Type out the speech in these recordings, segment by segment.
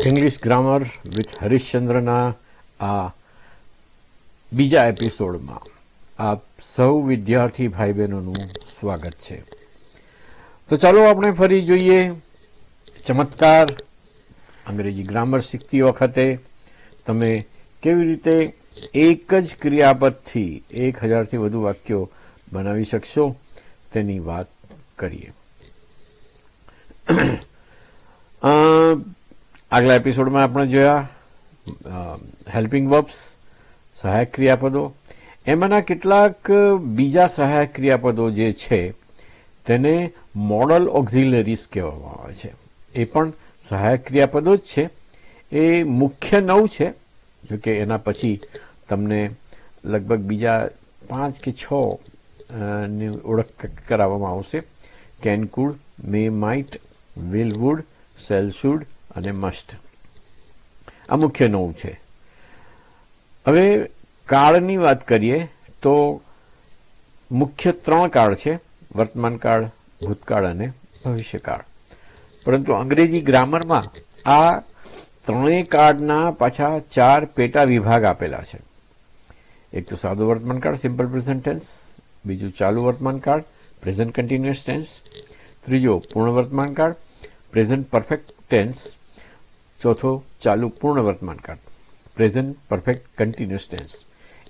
English grammar with હરીશચંદ્રના આ બીજા એપિસોડમાં આપ સૌ વિદ્યાર્થી ભાઈ બહેનોનું સ્વાગત છે. તો ચાલો આપણે ફરી જોઈએ ચમત્કાર. અંગ્રેજી ગ્રામર શીખતી વખતે તમે કેવી રીતે એક જ ક્રિયાપદથી 1000થી વધુ વાક્યો બનાવી શકશો તેની વાત કરીએ. આગલા એપિસોડમાં આપણે જોયા હેલ્પિંગ વર્બ્સ, સહાયક ક્રિયાપદો. એમાંના કેટલાક બીજા સહાયક ક્રિયાપદો જે છે તેને મોડલ ઓક્ઝિલરીઝ કહેવામાં આવે છે. એ પણ સહાયક ક્રિયાપદો જ છે. એ મુખ્ય 9 છે, જોકે એના પછી તમને લગભગ બીજા 5 કે 6 ની ઓળખ કરાવવામાં આવશે. Can, could, may, might, will, would, shall, should અને મસ્ટ. આ મુખ્ય 9 છે. હવે કાળની વાત કરીએ તો મુખ્ય 3 કાળ છે: વર્તમાન કાળ, ભૂતકાળ અને ભવિષ્યકાળ. પરંતુ અંગ્રેજી ગ્રામરમાં આ ત્રણેય કાળના પાછા 4 પેટા વિભાગ આપેલા છે. એક તો સાદો વર્તમાન કાળ, સિમ્પલ પ્રેઝન્ટ ટેન્સ. બીજું ચાલુ વર્તમાન કાળ, પ્રેઝન્ટ કન્ટિન્યુઅસ ટેન્સ. ત્રીજો પૂર્ણ વર્તમાન કાળ, પ્રેઝન્ટ પરફેક્ટ ટેન્સ. ચોથો ચાલુ પૂર્ણ વર્તમાન કાળ, પ્રેઝન્ટ પરફેક્ટ કન્ટિન્યુઅસ ટેન્સ.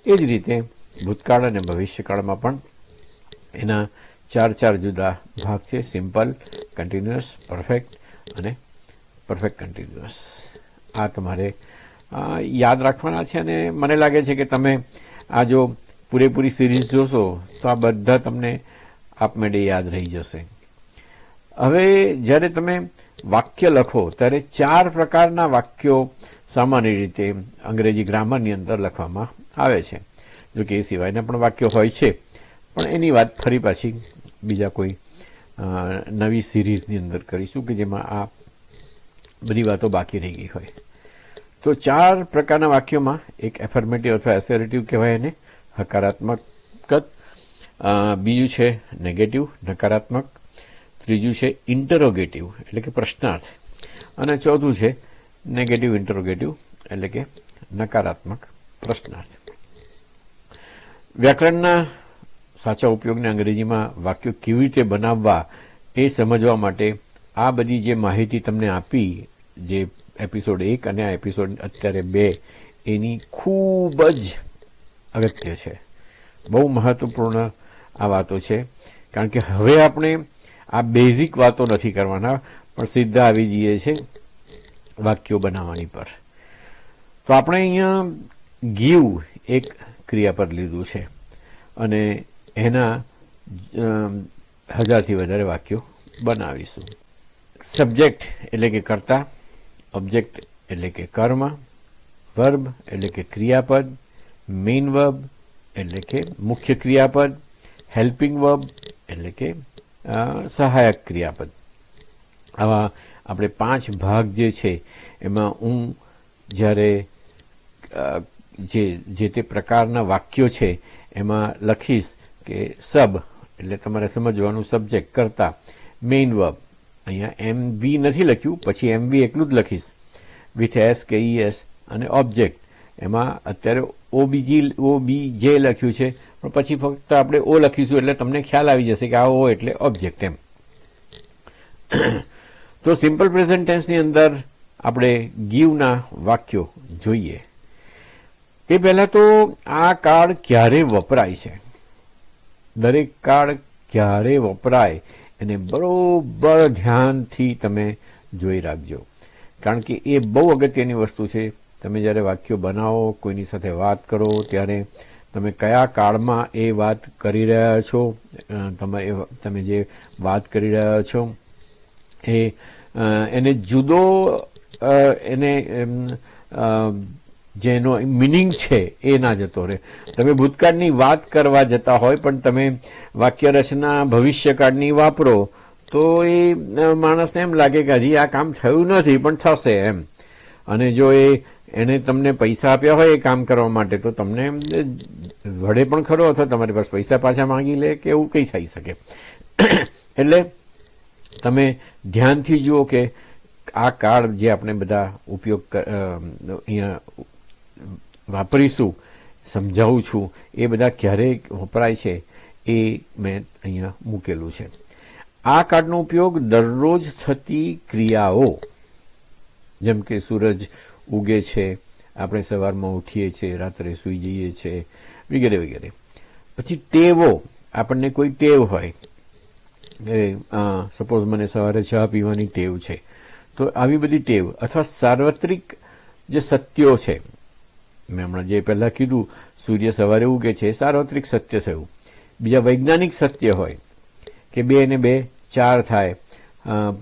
એ જ રીતે ભૂતકાળ અને ભવિષ્યકાળમાં પણ એના 4 જુદા ભાગ છે: સિમ્પલ, કન્ટિન્યુઅસ, પરફેક્ટ અને પરફેક્ટ કન્ટિન્યુઅસ. આ તમારે યાદ રાખવાના છે અને મને લાગે છે કે તમે આ જો પૂરેપૂરી સિરીઝ જોશો તો આ બધા તમને આપમેળે યાદ રહી જશે. હવે જ્યારે તમે વાક્ય લખો ત્યારે 4 પ્રકારના વાક્યો સામાન્ય રીતે અંગ્રેજી ગ્રામરની અંદર લખવામાં આવે છે. જોકે એ સિવાયના પણ વાક્યો હોય છે, પણ એની વાત ફરી પાછી બીજા કોઈ નવી સિરીઝની અંદર કરીશું કે જેમાં આ બધી વાતો બાકી રહી ગઈ હોય. તો 4 પ્રકારના વાક્યોમાં એક એફર્મેટિવ અથવા એસેરેટિવ કહેવાય એને, હકારાત્મક. બીજું છે નેગેટિવ, નકારાત્મક. ત્રીજું છે ઇન્ટરોગેટિવ એટલે કે પ્રશ્નાર્થ. અને ચોથું છે નેગેટિવ ઇન્ટરોગેટિવ એટલે કે નકારાત્મક પ્રશ્નાર્થ. વ્યાકરણના સાચા ઉપયોગને અંગ્રેજીમાં વાક્યો કેવી રીતે બનાવવા એ સમજવા માટે આ બધી જે માહિતી તમને આપી, જે એપિસોડ 1 અને આ એપિસોડ અત્યારે 2, એની ખૂબ જ અગત્ય છે. બહુ મહત્વપૂર્ણ આ વાતો છે, કારણ કે હવે આપણે આ બેઝિક વાતો નથી કરવાના, પણ સીધા આવી જઈએ છે વાક્યો બનાવવાની પર. તો આપણે અહીંયા ગીવ એક ક્રિયાપદ લીધું છે અને એના 1000થી વધારે વાક્યો બનાવીશું. સબ્જેક્ટ એટલે કે કર્તા, ઓબ્જેક્ટ એટલે કે કર્મ, વર્બ એટલે કે ક્રિયાપદ, મેઇન વર્બ એટલે કે મુખ્ય ક્રિયાપદ, હેલ્પિંગ વર્બ એટલે કે સહાયક ક્રિયાપદ. આવા આપણે 5 ભાગ જે છે એમાં હું જ્યારે જે તે પ્રકારના વાક્યો છે એમાં લખીશ કે સબ એટલે તમારે સમજવાનું સબ્જેક્ટ, કરતા, મેઇન વર્બ. અહીંયા MV નથી લખ્યું, પછી MV એકલું જ લખીશ વિથ એસ કે ES. અને ઓબ્જેક્ટ એમાં અત્યારે OBJ લખ્યું છે, પણ પછી ફક્ત આપણે O લખીશું એટલે તમને ખ્યાલ આવી જશે કે આ O એટલે ઓબ્જેક્ટ એમ. તો સિમ્પલ પ્રેઝન્ટ ટેન્સની અંદર આપણે ગીવના વાક્યો જોઈએ. એ પહેલા તો આ કાળ ક્યારે વપરાય છે, દરેક કાળ ક્યારે વપરાય એને બરોબર ધ્યાનથી તમે જોઈ રાખજો, કારણ કે એ બહુ અગત્યની વસ્તુ છે. તમે જ્યારે વાક્યો બનાવો, કોઈની સાથે વાત કરો, ત્યારે તમે કયા કાળમાં એ વાત કરી રહ્યા છો, તમે જે વાત કરી રહ્યા છો એને જુદો એને જેનો મિનિંગ છે એ ના જતો રહે. તમે ભૂતકાળની વાત કરવા જતા હોય પણ તમે વાક્ય રચના ભવિષ્યકાળની વાપરો તો એ માણસને એમ લાગે કે હજી આ કામ થયું નથી પણ થશે એમ. અને જો એને તમને પૈસા આપ્યા હોય એ કામ કરવા માટે તો તમને વડે પણ ખરો, અથવા તમારી પાસે પૈસા પાછા માંગી લે કે એવું કંઈ થઈ શકે. એટલે તમે ધ્યાનથી જુઓ કે આ કાર્ડ જે આપણે બધા ઉપયોગ અહીંયા વાપરીશું, સમજાવું છું, એ બધા ક્યારે વપરાય છે એ મેં અહીંયા મૂકેલું છે. આ કાર્ડનો ઉપયોગ દરરોજ થતી ક્રિયાઓ, જેમ કે સૂરજ ઉગે છે, આપણે સવારમાં ઉઠીએ છીએ, રાત્રે સૂઈ જઈએ છીએ, વગેરે વગેરે. પછી ટેવો, આપણને કોઈ ટેવ હોય, સપોઝ મને સવારે ચા પીવાની ટેવ છે, તો આવી બધી ટેવ, અથવા સાર્વત્રિક જે સત્યો છે, મેં હમણાં જે પહેલાં કીધું સૂર્ય સવારે ઉગે છે, સાર્વત્રિક સત્ય થયું. બીજા વૈજ્ઞાનિક સત્ય હોય કે 2 ને 2 4 થાય,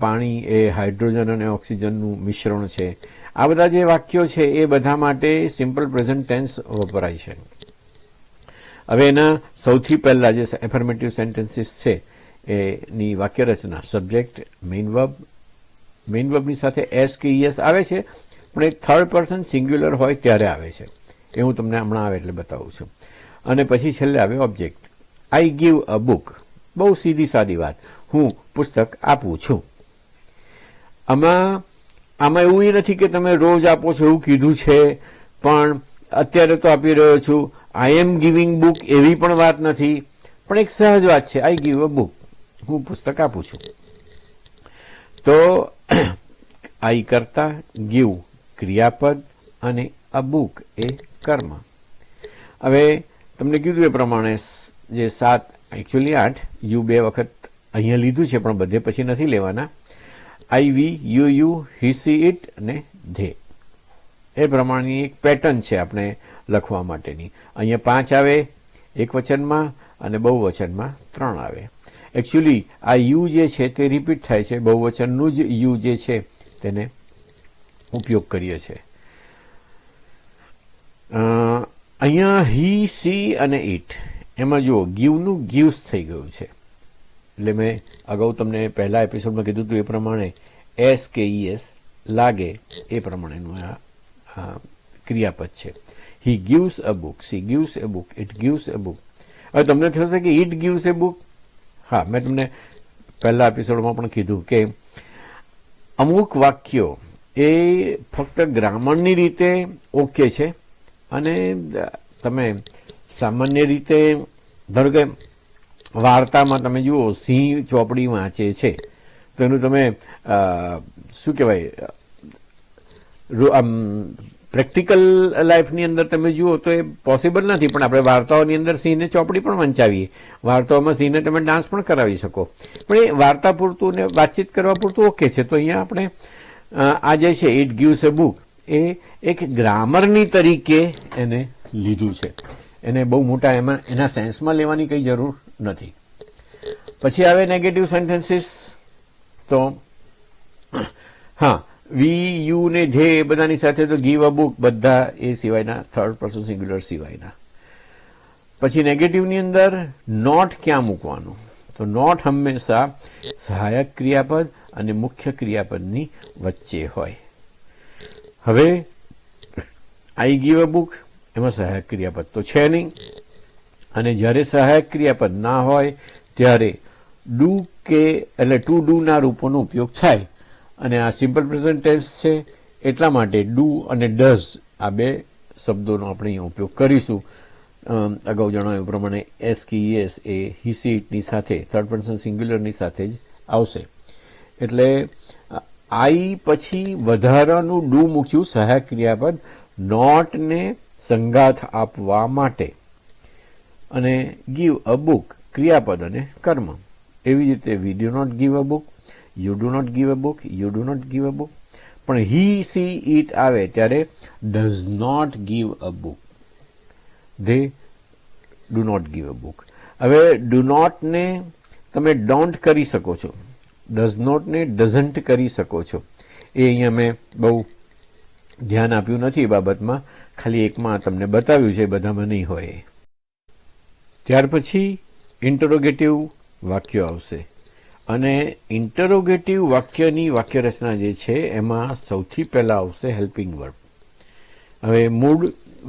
પાણી એ હાઇડ્રોજન અને ઓક્સિજનનું મિશ્રણ છે. આ બધા જે વાક્યો છે એ બધા માટે સિમ્પલ પ્રેઝન્ટ ટેન્સ વપરાય છે. હવે એના સૌથી પહેલા જે એફર્મેટિવ સેન્ટેન્સીસ છે એની વાક્ય રચના, સબ્જેક્ટ, મેઇન વર્બની સાથે એસ કે ઈએસ આવે છે, પણ એ થર્ડ પર્સન સિંગ્યુલર હોય ત્યારે આવે છે. એ હું તમને હમણાં આવે એટલે બતાવું છું. અને પછી છેલ્લે આવે object. I give a book, બહુ સીધી સાદી વાત, હું પુસ્તક આપું છું. આમાં એવું નથી કે તમે રોજ આપો છો એવું કીધું છે, પણ અત્યારે તો આપી રહ્યો છું. આઈ એમ ગિવિંગ બુક એવી પણ વાત નથી, પણ એક સહજ વાત છે, આઈ ગીવ અ બુક, હું પુસ્તક આપું છું. તો આઈ કરતા, ગીવ ક્રિયાપદ અને અ બુક એ કર્મ. હવે તમને કીધું એ પ્રમાણે જે 7, એકચ્યુઅલી 8, યુ 2 વખત અહીંયા લીધું છે, પણ બધે પછી નથી લેવાના. આઈ, વી, યુ, હી, સી, ઇટ અને ધે. એ પ્રમાણેની એક પેટર્ન છે આપણે લખવા માટેની. અહીંયા 5 આવે એક વચનમાં અને બહુવચનમાં 3 આવે. એકચ્યુઅલી આ યુ જે છે તે રિપીટ થાય છે, બહુવચનનું જ યુ જે છે તેને ઉપયોગ કરીએ છીએ. અહીંયા હી, સી અને ઇટ, એમાં જુઓ ગીવનું ગીવ્સ થઈ ગયું છે. એટલે મેં અગાઉ તમને પહેલા એપિસોડમાં કીધું હતું એ પ્રમાણે એસ કે ઈએસ લાગે એ પ્રમાણેનું આ ક્રિયાપદ છે. He gives a book, she gives a book, it gives a book. હવે તમને થશે કે ઇટ ગીવ્સ એ બુક. હા, મેં તમને પહેલા એપિસોડમાં પણ કીધું કે અમુક વાક્યો એ ફક્ત ગ્રામરની રીતે ઓકે છે, અને તમે સામાન્ય રીતે ધારો કે વાર્તામાં તમે જુઓ સિંહ ચોપડી વાંચે છે, તો એનું તમે શું કહેવાય, પ્રેક્ટિકલ લાઈફની અંદર તમે જુઓ તો એ પોસિબલ નથી, પણ આપણે વાર્તાઓની અંદર સિંહને ચોપડી પણ વંચાવીએ, વાર્તાઓમાં સિંહને તમે ડાન્સ પણ કરાવી શકો, પણ એ વાર્તા પૂરતું ને વાતચીત કરવા પૂરતું ઓકે છે. તો અહીંયા આપણે આ જે છે ઇટ ગીવ્સ અ બુક એ એક ગ્રામરની તરીકે એને લીધું છે, એને બહુ મોટા એના સેન્સમાં લેવાની કંઈ જરૂર નથી. પછી આવે નેગેટિવ સેન્ટેન્સીસ. તો હા, વી, યુ ને જે એ બધાની સાથે તો ગીવ અ બુક બધા એ સિવાયના, થર્ડ પર્સન સિંગ્યુલર સિવાયના. પછી નેગેટિવની અંદર નોટ ક્યાં મૂકવાનું? તો નોટ હંમેશા સહાયક ક્રિયાપદ અને મુખ્ય ક્રિયાપદની વચ્ચે હોય. હવે આઈ ગીવ અ બુક, એમાં સહાયક ક્રિયાપદ તો છે નહીં, અને જ્યારે સહાયક ક્રિયાપદ ના હોય ત્યારે ડુ કે એટલે ટુ ડુ ના રૂપોનો ઉપયોગ થાય. અને આ સિમ્પલ પ્રેઝન્ટ ટેન્સ છે, એટલા માટે ડુ અને ડઝ આ 2 શબ્દોનો આપણે અહીંયા ઉપયોગ કરીશું. અગાઉ જણાવ્યું પ્રમાણે એસ કે ઈએસ એ હી સી ઇટની સાથે, થર્ડ પર્સન સિંગ્યુલરની સાથે જ આવશે. એટલે આઈ પછી વધારાનું ડુ મૂક્યું સહાયક ક્રિયાપદ નોટને સંગાથ આપવા માટે, અને ગીવ અ બુક ક્રિયાપદ અને કર્મ. એવી જ રીતે we do not give a book, you do not give a book, you do not give a book. પણ હી, સી, ઇટ આવે ત્યારે does not give a book, they do not give a book. હવે do નોટને તમે don't કરી શકો છો, does નોટને doesn't કરી શકો છો. એ અહીંયા મેં બહુ ધ્યાન આપ્યું નથી એ બાબતમાં, ખાલી એકમાં તમને બતાવ્યું છે, બધામાં નહીં હોય. ત્યાર પછી ઇન્ટરોગેટિવ વાક્યો આવશે, અને ઇન્ટરોગેટિવ વાક્યની વાક્યરચના જે છે એમાં સૌથી પહેલા આવશે હેલ્પિંગ વર્બ. હવે મૂળ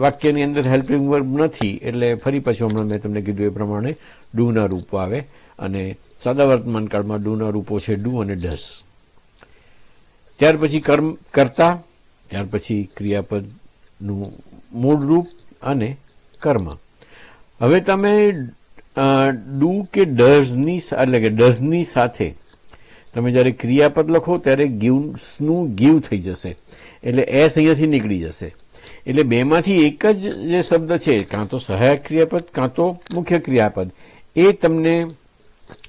વાક્યની અંદર હેલ્પિંગ વર્બ નથી, એટલે ફરી પાછું હમણાં મેં તમને કીધું એ પ્રમાણે ડુના રૂપો આવે, અને સાદા વર્તમાન કાળમાં ડુના રૂપો છે ડુ અને ડઝ. ત્યાર પછી કર્તા, ત્યાર પછી ક્રિયાપદનું મૂળ રૂપ અને કર્મ. હવે તમે ડુ કે ડઝની એટલે કે ડઝની સાથે તમે જ્યારે ક્રિયાપદ લખો ત્યારે ગીવ્સનું ગીવ થઈ જશે, એટલે એસ અહીંયાથી નીકળી જશે. એટલે બેમાંથી એક જ જે શબ્દ છે, કાં તો સહાયક ક્રિયાપદ કાં તો મુખ્ય ક્રિયાપદ, એ તમને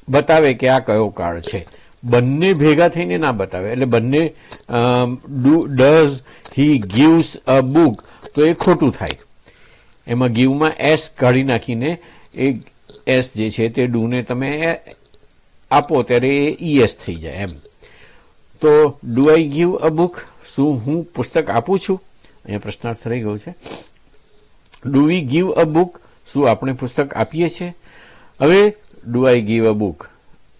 બતાવે કે આ કયો કાળ છે. બંને ભેગા થઈને ના બતાવે. એટલે બંને does he gives a book, તો એ ખોટું થાય. એમાં ગીવમાં એસ કાઢી નાખીને એ એસ જે છે તે ડુને તમે આપો ત્યારે એ ઈએસ થઈ જાય એમ. તો do I give a book, શું હું પુસ્તક આપું છું? અહીંયા પ્રશ્નાર્થ રહી ગયો છે. Do we give a book, શું આપણે પુસ્તક આપીએ છીએ? હવે do I give a book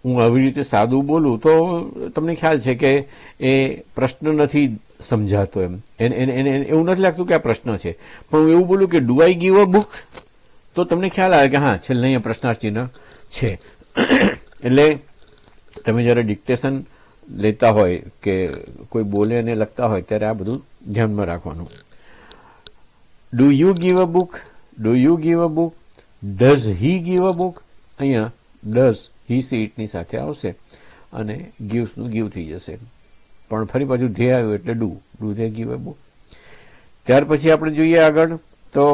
હું આવી રીતે સાદું બોલું તો તમને ખ્યાલ છે કે એ પ્રશ્ન નથી સમજાતો એમ. એને એવું નથી લાગતું કે આ પ્રશ્ન છે. પણ હું એવું બોલું કે do I give a book, તો તમને ખ્યાલ આવે કે હા, છેલ્લે અહીંયા પ્રશ્નાર્થ ચિહ્ન છે. એટલે તમે જ્યારે ડિક્ટેશન લેતા હોય કે કોઈ બોલે અને લખતા હોય ત્યારે આ બધું ધ્યાનમાં રાખવાનું. Do you give a book, do you give a book, does he give a book. અહીંયા ડઝ હી સીટની સાથે આવશે અને ગીવ્સનું ગીવ થઈ જશે. પણ ફરી પાછું ધ્યેય આવ્યું એટલે do they give a book. ત્યાર પછી આપણે જોઈએ આગળ તો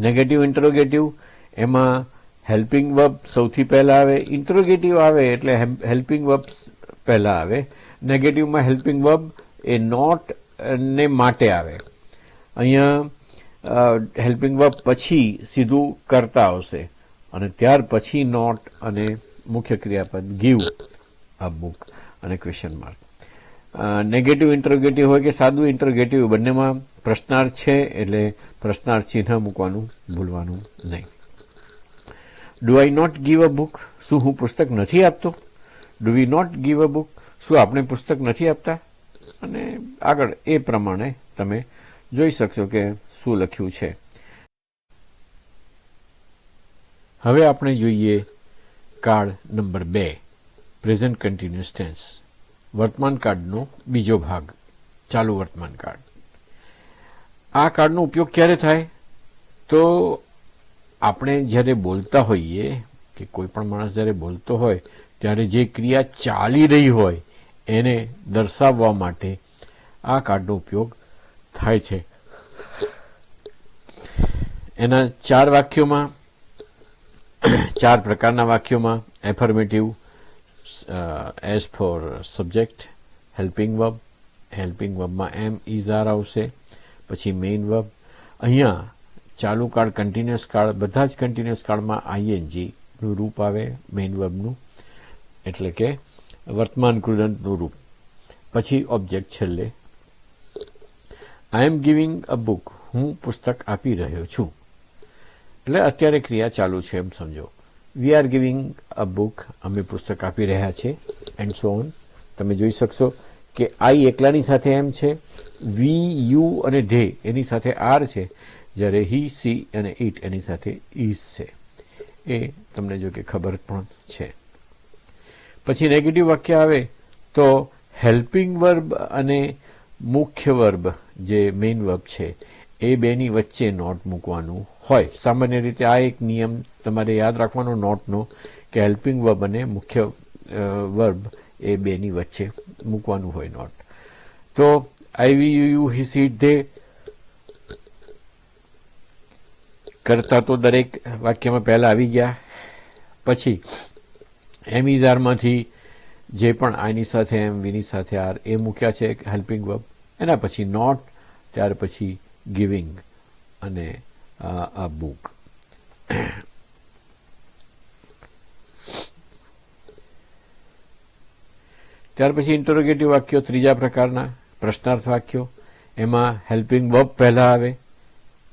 નેગેટિવ ઇન્ટરોગેટિવ. એમાં હેલ્પિંગ વર્બ સૌથી પહેલા આવે, ઇન્ટરોગેટિવ આવે એટલે હેલ્પિંગ વર્બ પહેલા આવે. નેગેટિવમાં હેલ્પિંગ વર્બ એ નોટ ને માટે આવે. અહીંયા હેલ્પિંગ વર્બ પછી સીધું કરતા આવશે અને ત્યાર પછી નોટ અને મુખ્ય ક્રિયાપદ ગીવ અ બુક અને ક્વેશ્ચન માર્ક. નેગેટિવ ઇન્ટરોગેટિવ હોય કે સાદું ઇન્ટરોગેટિવ, બંનેમાં પ્રશ્નાર્થ છે એટલે પ્રશ્નાર્થ ચિહ્ન મૂકવાનું ભૂલવાનું નહીં. Do I not give a book, શું હું પુસ્તક નથી આપતો? Do we not give a book, શું આપણે પુસ્તક નથી આપતા? અને આગળ એ પ્રમાણે તમે જોઈ શકશો કે શું લખ્યું છે. હવે આપણે જોઈએ card number 2, present continuous tense. વર્તમાન કાળનો બીજો ભાગ, ચાલુ વર્તમાન કાળ. આ કાર્ડનો ઉપયોગ ક્યારે થાય? તો આપણે જ્યારે બોલતા હોઈએ કે કોઈ પણ માણસ જ્યારે બોલતો હોય ત્યારે જે ક્રિયા ચાલી રહી હોય એને દર્શાવવા માટે આ કાર્ડનો ઉપયોગ થાય છે. એના 4 વાક્યોમાં, 4 પ્રકારના વાક્યોમાં affirmative, as for subject, helping verb, helping વર્બમાં એમ ઇઝ આર આવશે, પછી મેઇન વર્બ. અહીંયા ચાલુ કાળ, કન્ટિન્યુઅસ કાળ, બધા જ કન્ટિન્યુઅસ કાળમાં આઈએનજીનું રૂપ આવે મેઇન વર્બનું, એટલે કે વર્તમાન કૃદંતનું રૂપ. પછી ઓબ્જેક્ટ છેલ્લે. આઈ એમ ગિવિંગ અ બુક, હું પુસ્તક આપી રહ્યો છું. એટલે અત્યારે ક્રિયા ચાલુ છે એમ સમજો. We are giving a book, અમે પુસ્તક આપી રહ્યા છે, એન્ડ સો ઓન. તમે જોઈ શકશો કે આઈ એકલાની સાથે એમ છે, વી, યુ અને ધે એની સાથે આર છે, જ્યારે હી, સી અને ઇટ એની સાથે ઇઝ છે. એ તમને જો કે ખબર પણ છે. પછી નેગેટિવ વાક્ય આવે તો હેલ્પિંગ વર્બ અને મુખ્ય વર્બ જે મેઇન વર્બ છે એ બેની વચ્ચે નોટ મૂકવાનું હોય. સામાન્ય રીતે આ એક નિયમ તમારે યાદ રાખવાનો નોટનો, કે હેલ્પિંગ વર્બ અને મુખ્ય વર્બ એ બેની વચ્ચે મૂકવાનું હોય નોટ. તો આઈ, વી, યુ, હી, સી, ધે કરતા તો દરેક વાક્યમાં પહેલા આવી ગયા. પછી એમ ઇઝ આરમાંથી જે પણ આની સાથે એમ, વીની સાથે આર એ મૂક્યા છે હેલ્પિંગ વર્બ. એના પછી નોટ, ત્યાર પછી ગિવિંગ અને અ બુક. ત્યાર પછી ઇન્ટરોગેટિવ વાક્યો, ત્રીજા પ્રકારના પ્રશ્નાર્થ વાક્યો. એમાં હેલ્પિંગ વર્બ પહેલા આવે,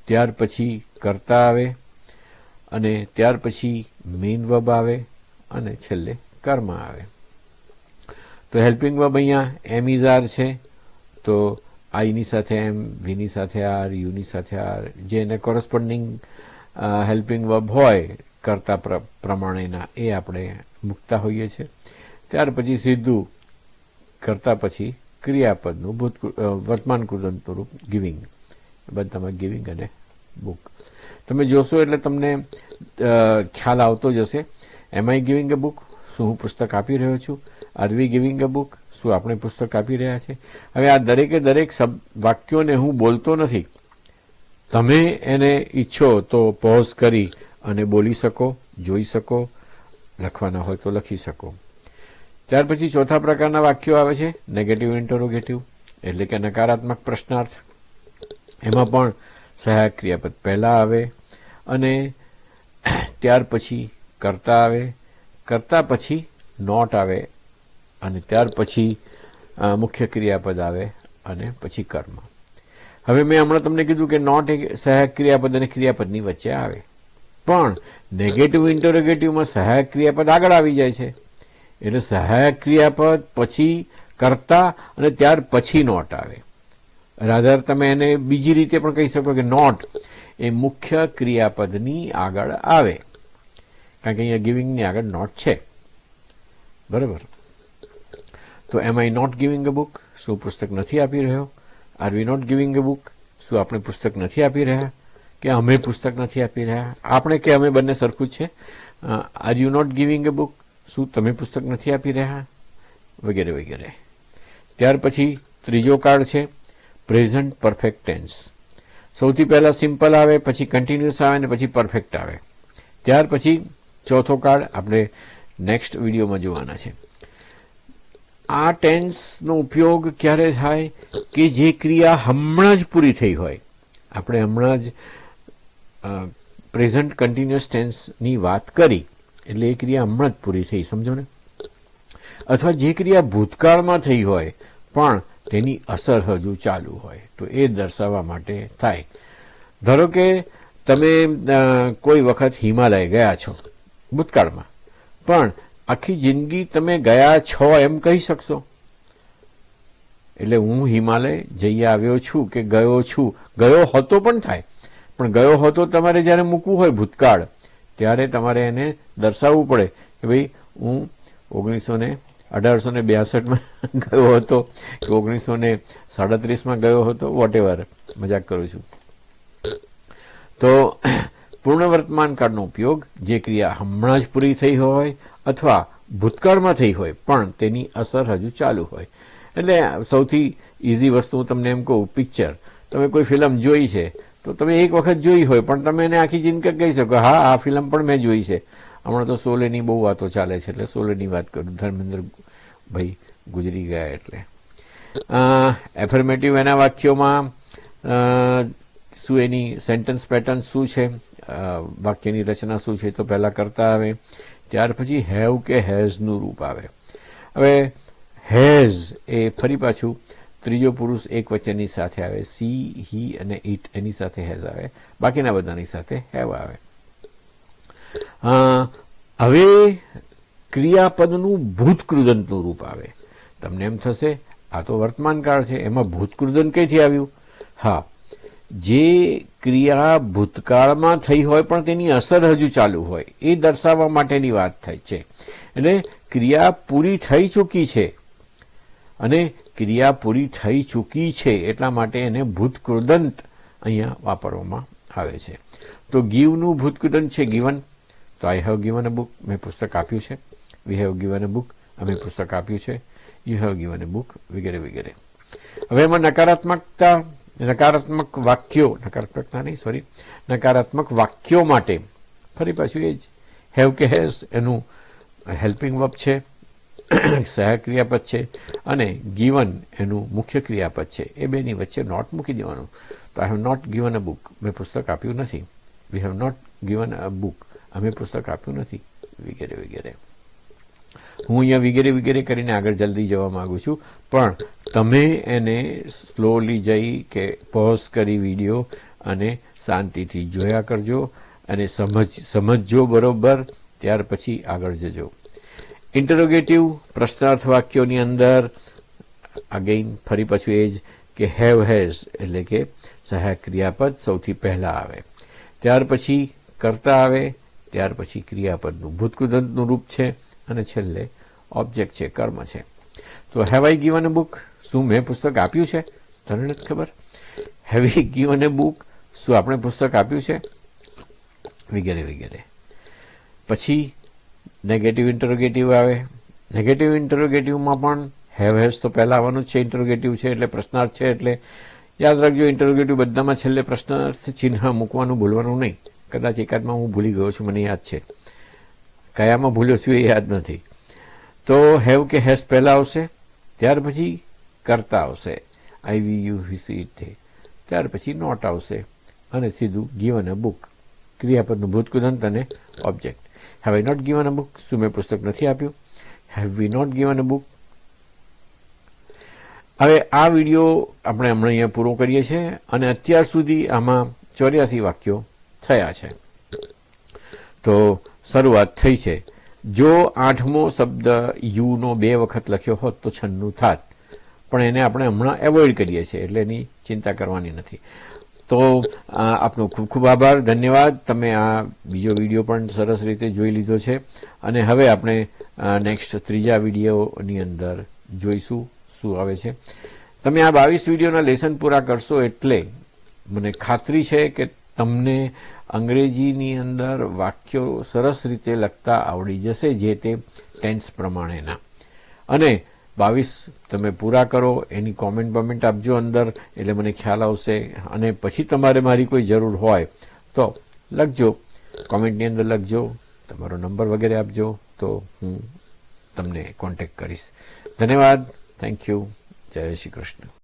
ત્યાર પછી કરતા આવે અને ત્યાર પછી મેઇન વર્બ આવે અને છેલ્લે કર્મ આવે. તો હેલ્પિંગ વર્બ અહીંયા એમ ઇઝ આર છે, તો આઈની સાથે એમ, વીની સાથે આર, યુની સાથે આર, જે એને કોરસ્પોન્ડિંગ હેલ્પિંગ વર્બ હોય કરતા પ્રમાણેના એ આપણે મૂકતા હોઈએ છીએ. ત્યાર પછી સીધું કરતા પછી ક્રિયાપદનું વર્તમાન કૃદંતનું રૂપ ગિવિંગ. બધામાં ગિવિંગ અને બુક તમે જોશો એટલે તમને ખ્યાલ આવતો જ હશે. એમ આઈ ગિવિંગ અ બુક, શું હું પુસ્તક આપી રહ્યો છું? Are we giving a book, શું આપણે પુસ્તક આપી રહ્યા છે? હવે આ દરેકે દરેક વાક્યોને હું બોલતો નથી. તમે એને ઈચ્છો તો પોઝ કરી અને બોલી શકો, જોઈ શકો, લખવાના હોય તો લખી શકો. ત્યાર પછી ચોથા પ્રકારના વાક્યો આવે છે નેગેટિવ ઇન્ટરોગેટિવ, એટલે કે નકારાત્મક પ્રશ્નાર્થ. એમાં પણ સહાયક ક્રિયાપદ પહેલા આવે અને ત્યાર પછી કર્તા આવે, કર્તા પછી નોટ આવે અને ત્યાર પછી મુખ્ય ક્રિયાપદ આવે અને પછી કર્મ. હવે મેં હમણાં તમને કીધું કે નોટ એ સહાયક ક્રિયાપદ અને ક્રિયાપદની વચ્ચે આવે, પણ નેગેટિવ ઇન્ટરોગેટિવમાં સહાયક ક્રિયાપદ આગળ આવી જાય છે. એટલે સહાયક ક્રિયાપદ પછી કર્તા અને ત્યાર પછી નોટ આવે. રાધર તમે એને બીજી રીતે પણ કહી શકો કે નોટ એ મુખ્ય ક્રિયાપદની આગળ આવે, કારણ કે અહીંયા ગિવિંગની આગળ નોટ છે. બરાબર. તો am I not giving a book, શું પુસ્તક નથી આપી રહ્યો? Are we not giving a book, શું આપણે પુસ્તક નથી આપી રહ્યા? કે અમે પુસ્તક નથી આપી રહ્યા? આપણે કે અમે બંને સરખું જ છે. Are you not giving a book, શું તમે પુસ્તક નથી આપી રહ્યા? વગેરે વગેરે. ત્યાર પછી ત્રીજો કાર્ડ છે પ્રેઝન્ટ પરફેક્ટ ટેન્સ. સૌથી પહેલા સિમ્પલ આવે, પછી કન્ટિન્યુઅસ આવે અને પછી પરફેક્ટ આવે. ત્યાર પછી ચોથો કાર્ડ આપણે નેક્સ્ટ વિડીયોમાં જોવાના છે. આ ટેન્સનો ઉપયોગ ક્યારે થાય કે જે ક્રિયા હમણાં જ પૂરી થઈ હોય. આપણે હમણાં જ પ્રેઝન્ટ કન્ટિન્યુઅસ ટેન્સની વાત કરી, એટલે એ ક્રિયા હમણાં જ પૂરી થઈ, સમજો ને. અથવા જે ક્રિયા ભૂતકાળમાં થઈ હોય પણ તેની અસર હજુ ચાલુ હોય, તો એ દર્શાવવા માટે થાય. ધારો કે તમે કોઈ વખત હિમાલય ગયા છો ભૂતકાળમાં, પણ આખી જિંદગી તમે ગયા છો એમ કહી શકશો? એટલે હું હિમાલય જઈ આવ્યો છું કે ગયો છું, ગયો હતો પણ થાય, પણ ગયો હતો તમારે જ્યારે મૂકવું હોય ભૂતકાળ, ત્યારે તમારે એને દર્શાવવું પડે કે ભાઈ હું 1862માં ગયો હતો કે 1937માં ગયો હતો, વોટેવર, મજાક કરું છું. તો પૂર્ણ વર્તમાન કાળનો ઉપયોગ જે ક્રિયા હમણાં જ પૂરી થઈ હોય અથવા ભૂતકાળમાં થઈ હોય પણ તેની અસર હજુ ચાલુ હોય. એટલે સૌથી ઇઝી વસ્તુ હું તમને એમ કહું, પિક્ચર. તમે કોઈ ફિલ્મ જોઈ છે તો તમે એક વખત જોઈ હોય પણ તમે એને આખી જિંદગી કહી શકો હા આ ફિલ્મ પણ મેં જોઈ છે. હમણાં તો શોલેની બહુ વાતો ચાલે છે એટલે શોલેની વાત કરું, ધર્મેન્દ્રભાઈ ગુજરી ગયા એટલે. એફર્મેટિવ એના વાક્યોમાં શું એની સેન્ટેન્સ પેટર્ન શું છે, વાક્યની રચના શું છે, તો પહેલા કરતા આવે, ત્યાર પછી હેવ કે હેઝનું રૂપ આવે. હવે હેઝ એ ફરી પાછું ત્રીજો પુરુષ એક વચનની સાથે આવે, સી, હી અને ઇટ એની સાથે હેઝ આવે, બાકીના બધાની સાથે હેવ આવે. હવે ક્રિયાપદનું ભૂતકૃદંતનું રૂપ આવે. તમને એમ થશે આ તો વર્તમાન કાળ છે, એમાં ભૂતકૃદંત કઈથી આવ્યું? હા, જે ક્રિયા ભૂતકાળમાં થઈ હોય પણ તેની અસર હજુ ચાલુ હોય એ દર્શાવવા માટેની વાત થાય છે. એટલે ક્રિયા પૂરી થઈ ચૂકી છે અને ક્રિયા પૂરી થઈ ચૂકી છે એટલા માટે એને ભૂતકૃદંત અહીંયા વાપરવામાં આવે છે. તો ગીવનું ભૂતકૃદંત છે ગિવન, તો I have given a book, મેં પુસ્તક આપ્યું છે. We have given a book, અમે પુસ્તક આપ્યું છે. You have given a book, વગેરે વગેરે. હવે એમાં નકારાત્મક વાક્યો માટે ફરી પાછું એ જ હેવ કે હેઝ એનું હેલ્પિંગ વર્બ છે, સહાયક ક્રિયાપદ છે, અને ગિવન એનું મુખ્ય ક્રિયાપદ છે. એ બેની વચ્ચે નોટ મૂકી દેવાનું. તો I have not given a book, મેં પુસ્તક આપ્યું નથી. We have not given a book, અમે પુસ્તક આપ્યું નથી, વગેરે વગેરે. હું અહીંયા વગેરે વગેરે કરીને આગળ જલ્દી જવા માંગુ છું, પણ તમે એને સ્લોલી જઈ કે પોઝ કરી વિડીયો અને શાંતિથી જોયા કરજો અને સમજજો બરોબર, ત્યાર પછી આગળ જજો. ઇન્ટરોગેટિવ પ્રશ્નાર્થ વાક્યોની અંદર અગેઇન ફરી પાછું એ જ કે હેવ હેઝ એટલે કે સહાયક ક્રિયાપદ સૌથી પહેલા આવે, ત્યાર પછી કર્તા આવે, ત્યાર પછી ક્રિયાપદનું ભૂતકૃદંતનું રૂપ છે અને છેલ્લે ઓબ્જેક્ટ છે, કર્મ છે. તો have I given a book, શું મેં પુસ્તક આપ્યું છે? તને નથી ખબર. Have V given a book, શું આપણે પુસ્તક આપ્યું છે? વગેરે વગેરે. પછી નેગેટિવ ઇન્ટરોગેટિવ આવે. નેગેટિવ ઇન્ટરોગેટિવમાં પણ હેવ હેઝ તો પહેલા આવવાનું જ છે. ઇન્ટરોગેટિવ છે એટલે પ્રશ્નાર્થ છે, એટલે યાદ રાખજો ઇન્ટરોગેટિવ બધામાં છેલ્લે પ્રશ્નાર્થ ચિહ્ન મૂકવાનું ભૂલવાનું નહીં. કદાચ એકાદમાં હું ભૂલી ગયો છું, મને યાદ છે, કયામાં ભૂલ્યો છું એ યાદ નથી. તો હેવ કે હેઝ પહેલા આવશે, ત્યાર પછી કરતા આવશે, આઈ વી યુ હી સી ઇટ, ત્યાર પછી નોટ આવશે અને સીધું ગીવન અ બુક, ક્રિયાપદનું ભૂતકૃદંત અને object. Have I not given a book, શું મેં પુસ્તક નથી આપ્યું? Have we not given a book. હવે આ વિડીયો આપણે હમણાં અહીંયા પૂરો કરીએ છીએ અને અત્યાર સુધી આમાં 84 વાક્યો થયા છે. તો શરૂઆત થઈ છે. જો 8મો શબ્દ યુનો 2 વખત લખ્યો હોત તો 96 થાત, પણ એને આપણે હમણાં એવોઇડ કરીએ છીએ એટલે એની ચિંતા કરવાની નથી. તો આપનો ખૂબ ખૂબ આભાર, ધન્યવાદ. તમે આ બીજો વિડીયો પણ સરસ રીતે જોઈ લીધો છે અને હવે આપણે નેક્સ્ટ ત્રીજા વિડીયોની અંદર જોઈશું શું આવે છે. તમે આ 22 વિડીયોના લેસન પૂરા કરશો એટલે મને ખાતરી છે કે તમને અંગ્રેજીની અંદર વાક્યો સરસ રીતે લખતા આવડી જશે, જે તે ટેન્સ પ્રમાણેના. અને 22 તમે પૂરા કરો, એની કોમેન્ટ આપજો અંદર, એટલે મને ખ્યાલ આવશે. અને પછી તમારે મારી કોઈ જરૂર હોય તો લખજો, કોમેન્ટની અંદર લખજો, તમારો નંબર વગેરે આપજો, તો હું તમને કોન્ટેક્ટ કરીશ. ધન્યવાદ. Thank you. જય શ્રી કૃષ્ણ.